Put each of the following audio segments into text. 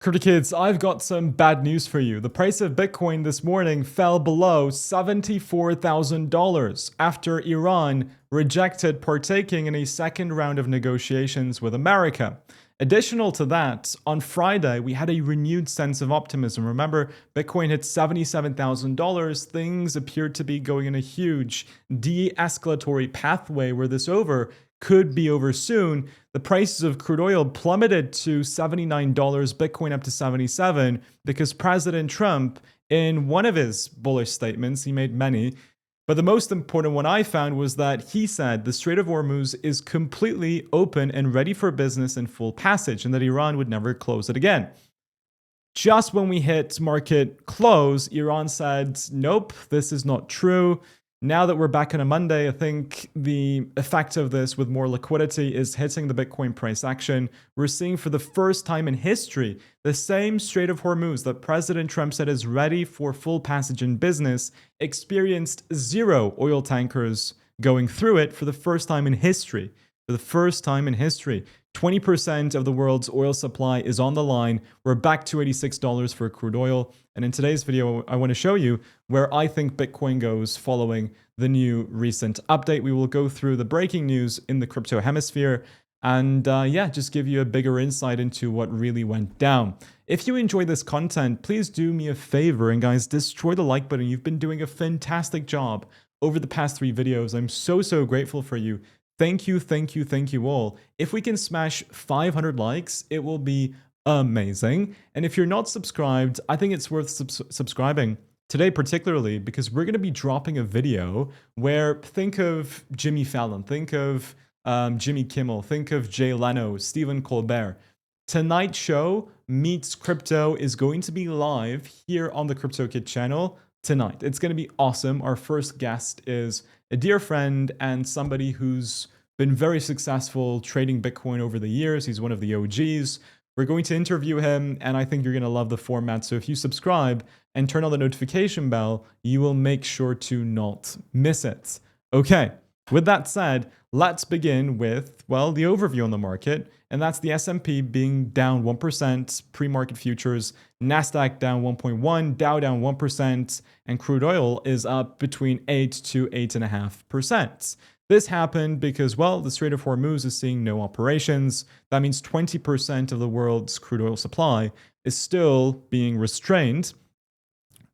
Crypto Kids, I've got some bad news for you. The price of Bitcoin this morning fell below $74,000 after Iran rejected partaking in a second round of negotiations with America. Additional to that, on Friday, we had a renewed sense of optimism. Remember, Bitcoin hit $77,000. Things appeared to be going in a huge de-escalatory pathway where this could be over soon. The prices of crude oil plummeted to $79, Bitcoin up to 77, because President Trump, in one of his bullish statements, he made many, but the most important one I found was that he said the Strait of Hormuz is completely open and ready for business and full passage, and that Iran would never close it again. Just when we hit market close, Iran said, nope, this is not true. Now that we're back on a Monday, I think the effect of this with more liquidity is hitting the Bitcoin price action. We're seeing for the first time in history, the same Strait of Hormuz that President Trump said is ready for full passage in business experienced zero oil tankers going through it for the first time in history. For the first time in history. 20% of the world's oil supply is on the line. We're back to $86 for crude oil. And in today's video, I want to show you where I think Bitcoin goes following the new recent update. We will go through the breaking news in the crypto hemisphere and just give you a bigger insight into what really went down. If you enjoy this content, please do me a favor and guys, destroy the like button. You've been doing a fantastic job over the past 3 videos. I'm so grateful for you. Thank you all. If we can smash 500 likes, it will be amazing. And if you're not subscribed, I think it's worth subscribing today, particularly because we're going to be dropping a video where think of Jimmy Fallon, think of Jimmy Kimmel, think of Jay Leno, Stephen Colbert. Tonight's show meets crypto is going to be live here on the Crypto Kid channel tonight. It's going to be awesome. Our first guest is a dear friend and somebody who's been very successful trading Bitcoin over the years. He's one of the OGs. We're going to interview him, and I think you're going to love the format. So if you subscribe and turn on the notification bell, you will make sure to not miss it. Okay, with that said, let's begin with, well, the overview on the market, and that's the S&P being down 1%, pre-market futures, NASDAQ down 1.1%, Dow down 1%, and crude oil is up between 8 to 8.5%. This happened because, well, the Strait of Hormuz is seeing no operations. That means 20% of the world's crude oil supply is still being restrained.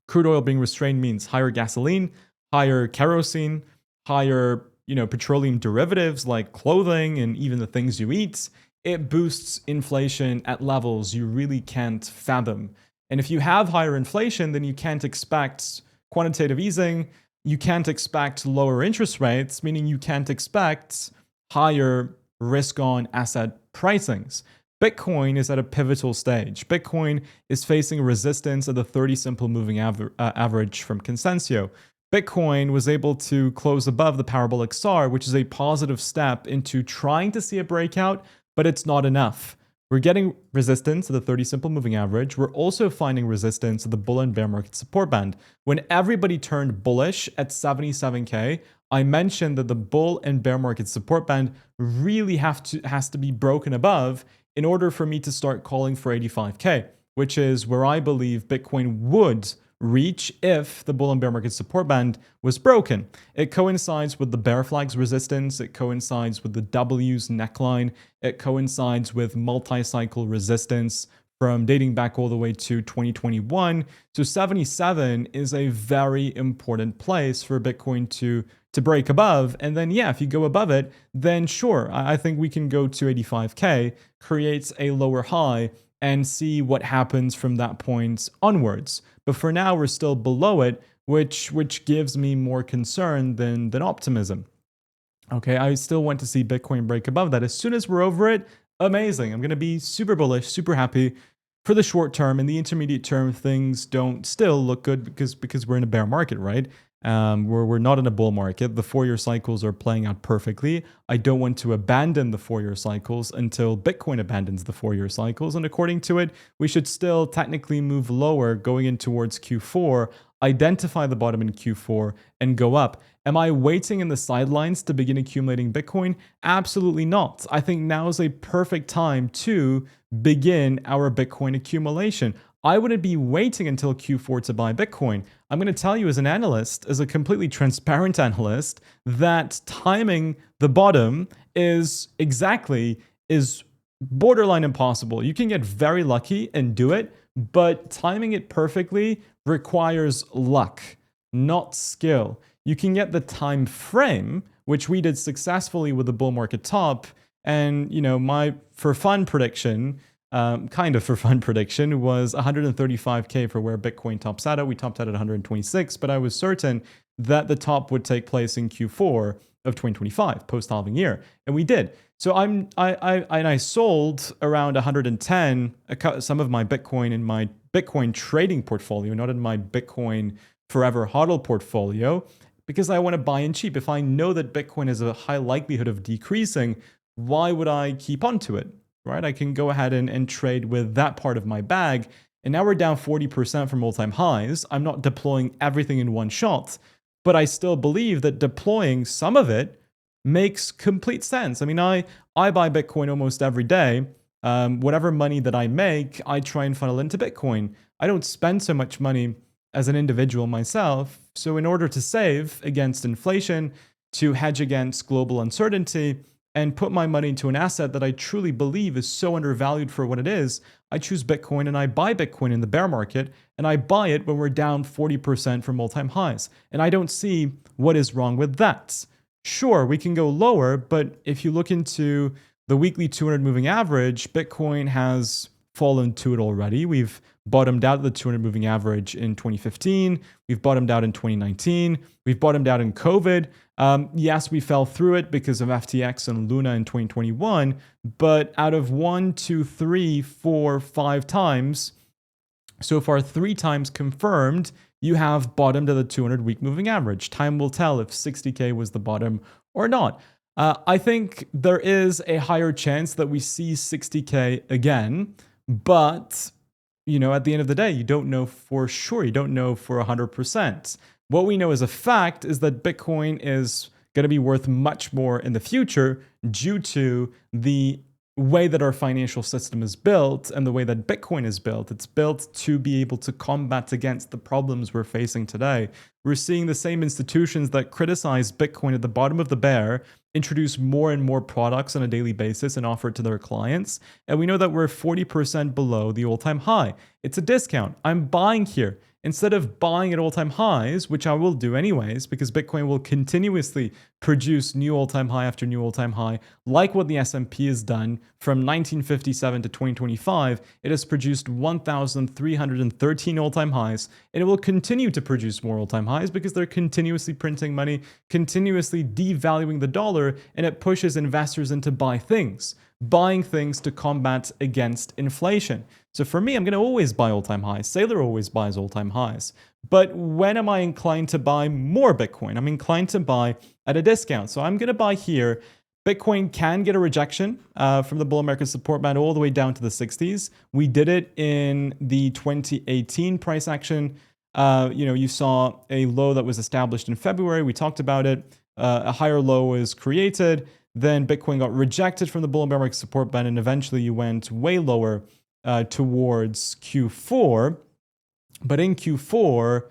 Crude oil being restrained means higher gasoline, higher kerosene, higher petroleum derivatives like clothing and even the things you eat. It boosts inflation at levels you really can't fathom. And if you have higher inflation, then you can't expect quantitative easing. You can't expect lower interest rates, meaning you can't expect higher risk-on asset pricings. Bitcoin is at a pivotal stage. Bitcoin is facing resistance at the 30 simple moving average from Consensio. Bitcoin was able to close above the parabolic SAR, which is a positive step into trying to see a breakout, but it's not enough. We're getting resistance at the 30 simple moving average. We're also finding resistance at the bull and bear market support band. When everybody turned bullish at 77K, I mentioned that the bull and bear market support band really has to be broken above in order for me to start calling for 85K, which is where I believe Bitcoin would reach if the bull and bear market support band was broken. It coincides with the bear flag's resistance. It coincides with the W's neckline. It coincides with multi-cycle resistance from dating back all the way to 2021. So 77 is a very important place for Bitcoin to break above. And then, yeah, if you go above it, then sure, I think we can go to 85K, create a lower high, and see what happens from that point onwards. But for now, we're still below it, which gives me more concern than optimism. Okay, I still want to see Bitcoin break above that. As soon as we're over it, amazing. I'm going to be super bullish, super happy. For the short term, in the intermediate term, things don't still look good because we're in a bear market, right? We're not in a bull market. The 4-year cycles are playing out perfectly. I don't want to abandon the 4-year cycles until Bitcoin abandons the 4-year cycles. And according to it, we should still technically move lower going in towards Q4 identify the bottom in Q4, and go up. Am I waiting in the sidelines to begin accumulating Bitcoin? Absolutely not. I think now is a perfect time to begin our Bitcoin accumulation. I wouldn't be waiting until Q4 to buy Bitcoin. I'm going to tell you as an analyst, as a completely transparent analyst, that timing the bottom is borderline impossible. You can get very lucky and do it, but timing it perfectly requires luck, not skill. You can get the time frame, which we did successfully with the bull market top. And, my for fun prediction was 135K for where Bitcoin tops out at. We topped out at 126, but I was certain that the top would take place in Q4 of 2025, post-halving year. And we did. So I sold around 110 some of my Bitcoin in my Bitcoin trading portfolio, not in my Bitcoin forever hodl portfolio, because I want to buy in cheap. If I know that Bitcoin has a high likelihood of decreasing, why would I keep on to it, right? I can go ahead and trade with that part of my bag. And now we're down 40% from all-time highs. I'm not deploying everything in one shot, but I still believe that deploying some of it makes complete sense. I mean, I buy Bitcoin almost every day. Whatever money that I make, I try and funnel into Bitcoin. I don't spend so much money as an individual myself. So in order to save against inflation, to hedge against global uncertainty, and put my money into an asset that I truly believe is so undervalued for what it is, I choose Bitcoin and I buy Bitcoin in the bear market, and I buy it when we're down 40% from all-time highs. And I don't see what is wrong with that. Sure, we can go lower, but if you look into the weekly 200 moving average, Bitcoin has fallen to it already. We've bottomed out the 200 moving average in 2015. We've bottomed out in 2019. We've bottomed out in COVID. Yes, we fell through it because of FTX and Luna in 2021, but out of 1, 2, 3, 4, 5 times, so far 3 times confirmed, you have bottomed at the 200-week moving average. Time will tell if 60K was the bottom or not. I think there is a higher chance that we see 60K again, but at the end of the day, you don't know for sure. You don't know for 100%. What we know as a fact is that Bitcoin is going to be worth much more in the future due to the way that our financial system is built and the way that Bitcoin is built. It's built to be able to combat against the problems we're facing today. We're seeing the same institutions that criticize Bitcoin at the bottom of the bear introduce more and more products on a daily basis and offer it to their clients. And we know that we're 40% below the all-time high. It's a discount. I'm buying here. Instead of buying at all-time highs, which I will do anyways, because Bitcoin will continuously produce new all-time high after new all-time high, like what the S&P has done from 1957 to 2025, it has produced 1,313 all-time highs, and it will continue to produce more all-time highs because they're continuously printing money, continuously devaluing the dollar, and it pushes investors into buying things to combat against inflation. So for me, I'm going to always buy all-time highs. Saylor always buys all-time highs. But when am I inclined to buy more Bitcoin? I'm inclined to buy at a discount. So I'm going to buy here. Bitcoin can get a rejection from the bull market support band all the way down to the 60s. We did it in the 2018 price action. You saw a low that was established in February. We talked about it. A higher low was created. Then Bitcoin got rejected from the bull and bear market support band, and eventually you went way lower towards Q4. But in Q4,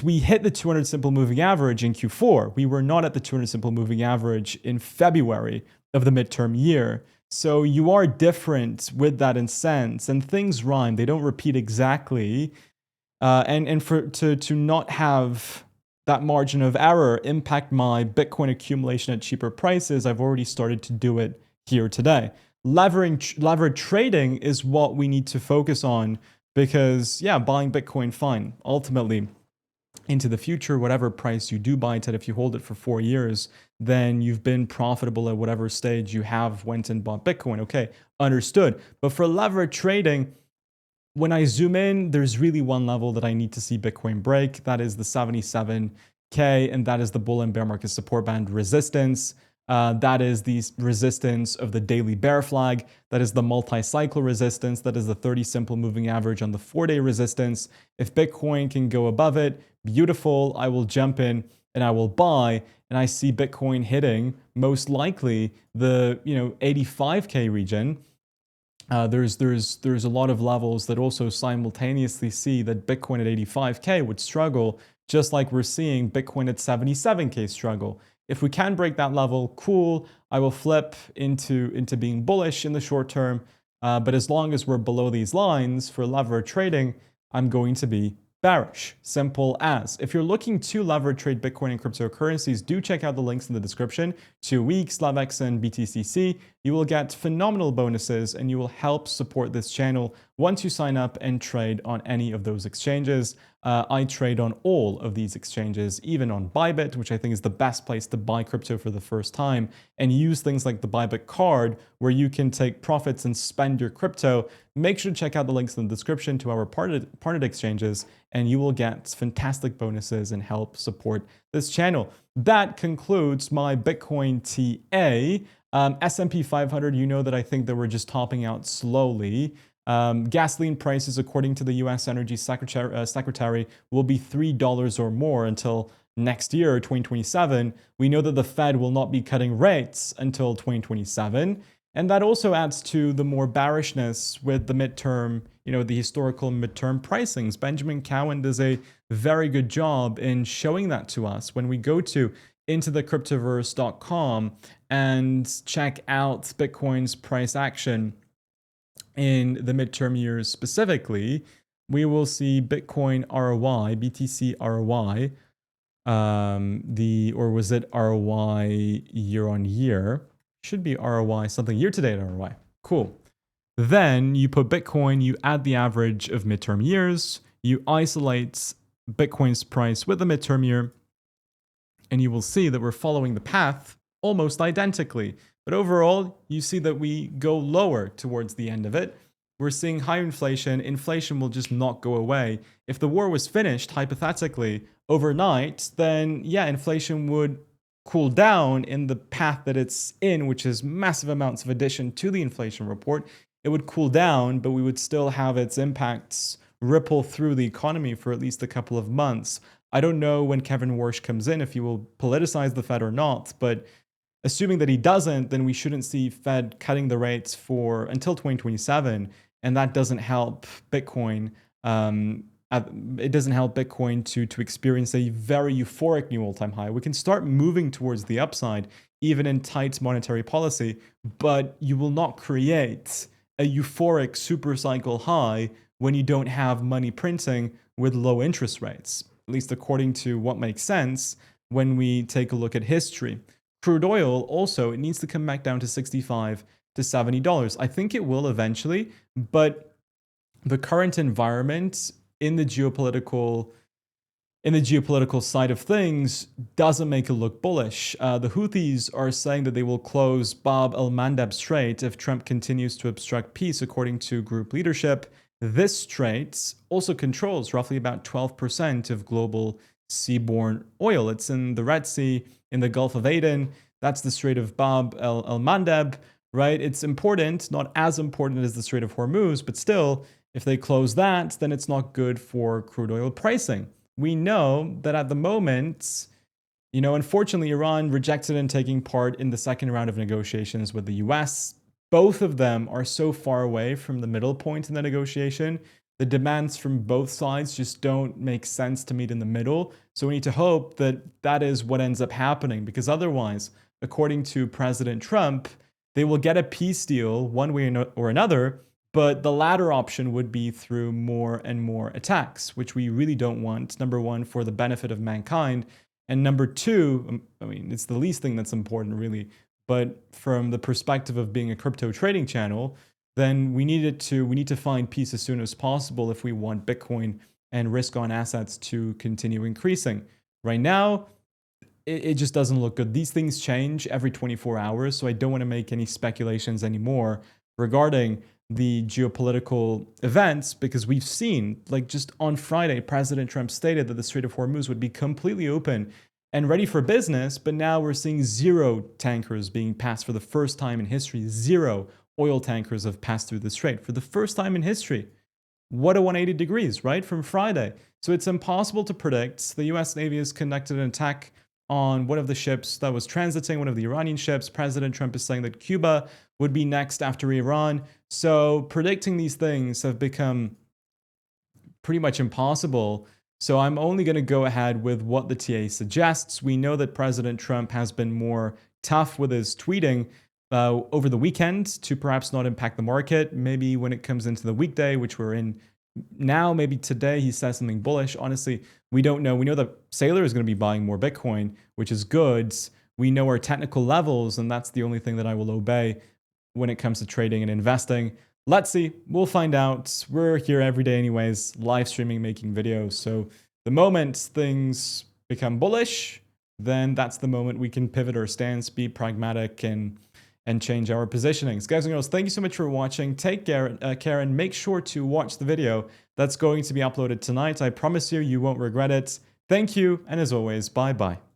we hit the 200 simple moving average in Q4. We were not at the 200 simple moving average in February of the midterm year. So you are different with that in sense, and things rhyme. They don't repeat exactly. To not have that margin of error impact my Bitcoin accumulation at cheaper prices, I've already started to do it here today. Leverage trading is what we need to focus on because, buying Bitcoin, fine. Ultimately, into the future, whatever price you do buy it at, if you hold it for 4 years, then you've been profitable at whatever stage you have went and bought Bitcoin. Okay, understood. But for leverage trading, when I zoom in, there's really one level that I need to see Bitcoin break. That is the 77K, and that is the bull and bear market support band resistance. That is the resistance of the daily bear flag. That is the multi-cycle resistance. That is the 30 simple moving average on the 4-day resistance. If Bitcoin can go above it, beautiful. I will jump in and I will buy. And I see Bitcoin hitting most likely the 85K region. There's a lot of levels that also simultaneously see that Bitcoin at 85K would struggle, just like we're seeing Bitcoin at 77K struggle. If we can break that level, cool. I will flip into being bullish in the short term. But as long as we're below these lines for lever trading, I'm going to be bearish. Simple as. If you're looking to lever trade Bitcoin and cryptocurrencies, do check out the links in the description. 2 weeks, LevX and BTCC. You will get phenomenal bonuses and you will help support this channel once you sign up and trade on any of those exchanges. I trade on all of these exchanges, even on Bybit, which I think is the best place to buy crypto for the first time, and use things like the Bybit card where you can take profits and spend your crypto. Make sure to check out the links in the description to our partnered exchanges, and you will get fantastic bonuses and help support this channel. That concludes my Bitcoin TA. S&P 500, you know that I think that we're just topping out slowly. Gasoline prices, according to the U.S. Energy Secretary, will be $3 or more until next year, 2027. We know that the Fed will not be cutting rates until 2027. And that also adds to the more bearishness with the midterm, the historical midterm pricings. Benjamin Cowan does a very good job in showing that to us. When we go to intothecryptoverse.com and check out Bitcoin's price action in the midterm years specifically, we will see Bitcoin ROI, BTC ROI, or was it ROI year on year? Should be ROI something, year to date ROI. Cool. Then you put Bitcoin, you add the average of midterm years, you isolate Bitcoin's price with the midterm year, and you will see that we're following the path almost identically. But overall, you see that we go lower towards the end of it. We're seeing higher inflation. Inflation will just not go away. If the war was finished, hypothetically, overnight, then yeah, inflation would cool down in the path that it's in, which is massive amounts of addition to the inflation report. It would cool down, but we would still have its impacts ripple through the economy for at least a couple of months. I don't know when Kevin Warsh comes in, if he will politicize the Fed or not, but assuming that he doesn't, then we shouldn't see Fed cutting the rates until 2027, and that doesn't help Bitcoin. It doesn't help Bitcoin to experience a very euphoric new all-time high. We can start moving towards the upside, even in tight monetary policy, but you will not create a euphoric super cycle high when you don't have money printing with low interest rates, at least according to what makes sense when we take a look at history. Crude oil also, it needs to come back down to $65 to $70. I think it will eventually, but the current environment in the geopolitical side of things doesn't make it look bullish. The Houthis are saying that they will close Bab el-Mandeb Strait if Trump continues to obstruct peace, according to group leadership. This strait also controls roughly about 12% of global seaborne oil. It's in the Red Sea, in the Gulf of Aden. That's the Strait of Bab el-Mandeb, right? It's important, not as important as the Strait of Hormuz, but still, if they close that, then it's not good for crude oil pricing. We know that at the moment, unfortunately, Iran rejected in taking part in the second round of negotiations with the US. Both of them are so far away from the middle point in the negotiation. The demands from both sides just don't make sense to meet in the middle. So we need to hope that that is what ends up happening, because otherwise, according to President Trump, they will get a peace deal one way or another, but the latter option would be through more and more attacks, which we really don't want. Number one, for the benefit of mankind. And number two, it's the least thing that's important, really. But from the perspective of being a crypto trading channel, then we need to find peace as soon as possible if we want Bitcoin and risk-on assets to continue increasing. Right now, it just doesn't look good. These things change every 24 hours, so I don't want to make any speculations anymore regarding the geopolitical events, because we've seen, like just on Friday, President Trump stated that the Strait of Hormuz would be completely open and ready for business, but now we're seeing 0 tankers being passed for the first time in history. 0 oil tankers have passed through the strait for the first time in history. What a 180 degrees, right, from Friday. So it's impossible to predict. The US Navy has conducted an attack on one of the ships that was transiting, one of the Iranian ships. President Trump is saying that Cuba would be next after Iran. So predicting these things have become pretty much impossible. So I'm only going to go ahead with what the TA suggests. We know that President Trump has been more tough with his tweeting over the weekend to perhaps not impact the market. Maybe when it comes into the weekday, which we're in now, maybe today he says something bullish. Honestly, we don't know. We know that Saylor is going to be buying more Bitcoin, which is good. We know our technical levels, and that's the only thing that I will obey when it comes to trading and investing. Let's see. We'll find out. We're here every day anyways, live streaming, making videos. So the moment things become bullish, then that's the moment we can pivot our stance, be pragmatic, and change our positionings. Guys and girls, thank you so much for watching. Take care, and make sure to watch the video that's going to be uploaded tonight. I promise you, you won't regret it. Thank you, and as always, bye-bye.